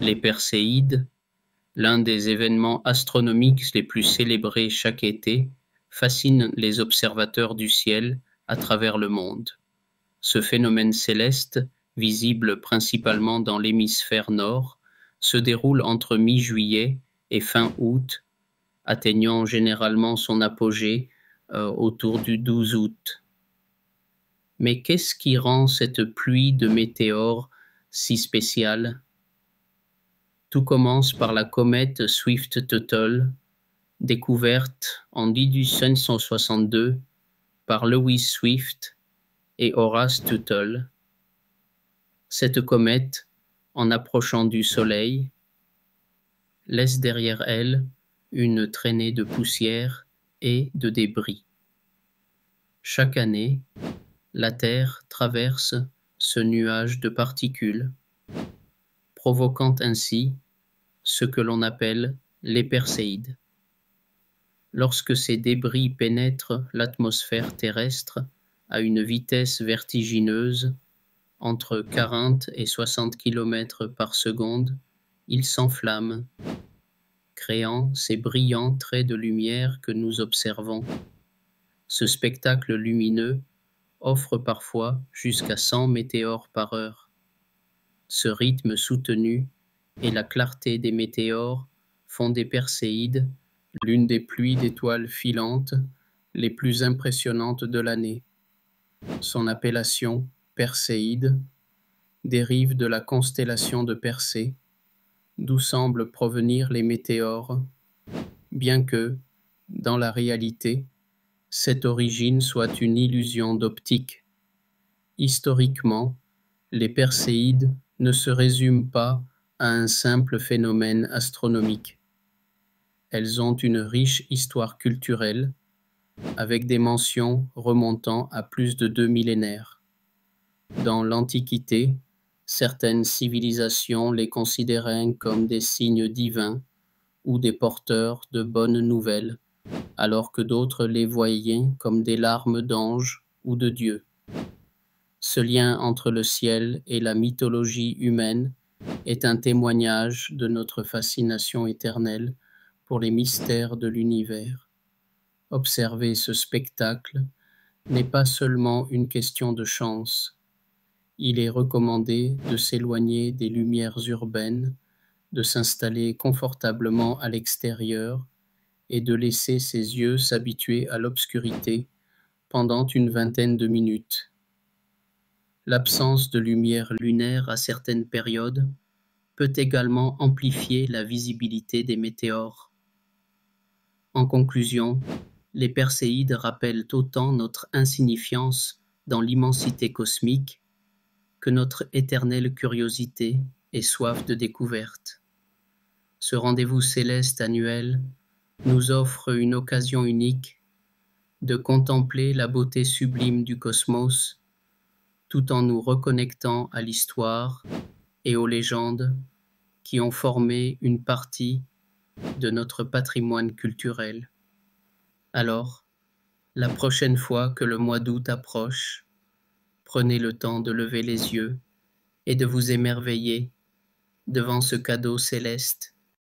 Les Perséides, l'un des événements astronomiques les plus célébrés chaque été, fascine les observateurs du ciel à travers le monde. Ce phénomène céleste, visible principalement dans l'hémisphère nord, se déroule entre mi-juillet et fin août, atteignant généralement son apogée autour du 12 août. Mais qu'est-ce qui rend cette pluie de météores si spéciale? Tout commence par la comète Swift-Tuttle, découverte en 1862 par Lewis Swift et Horace Tuttle. Cette comète, en approchant du Soleil, laisse derrière elle une traînée de poussière et de débris. Chaque année, la Terre traverse ce nuage de particules, provoquant ainsi ce que l'on appelle les Perséides. Lorsque ces débris pénètrent l'atmosphère terrestre à une vitesse vertigineuse, entre 40 et 60 km par seconde, ils s'enflamment, créant ces brillants traits de lumière que nous observons. Ce spectacle lumineux offre parfois jusqu'à 100 météores par heure. Ce rythme soutenu et la clarté des météores font des Perséides l'une des pluies d'étoiles filantes les plus impressionnantes de l'année. Son appellation, Perséide, dérive de la constellation de Persée, d'où semblent provenir les météores, bien que, dans la réalité, cette origine soit une illusion d'optique. Historiquement, les Perséides ne se résument pas à un simple phénomène astronomique. Elles ont une riche histoire culturelle, avec des mentions remontant à plus de 2 millénaires. Dans l'Antiquité, certaines civilisations les considéraient comme des signes divins ou des porteurs de bonnes nouvelles, alors que d'autres les voyaient comme des larmes d'anges ou de dieux. Ce lien entre le ciel et la mythologie humaine est un témoignage de notre fascination éternelle pour les mystères de l'univers. Observer ce spectacle n'est pas seulement une question de chance. Il est recommandé de s'éloigner des lumières urbaines, de s'installer confortablement à l'extérieur et de laisser ses yeux s'habituer à l'obscurité pendant une vingtaine de minutes. L'absence de lumière lunaire à certaines périodes peut également amplifier la visibilité des météores. En conclusion, les Perséides rappellent autant notre insignifiance dans l'immensité cosmique que notre éternelle curiosité et soif de découverte. Ce rendez-vous céleste annuel nous offre une occasion unique de contempler la beauté sublime du cosmos tout en nous reconnectant à l'histoire et aux légendes qui ont formé une partie de notre patrimoine culturel. Alors, la prochaine fois que le mois d'août approche, prenez le temps de lever les yeux et de vous émerveiller devant ce cadeau céleste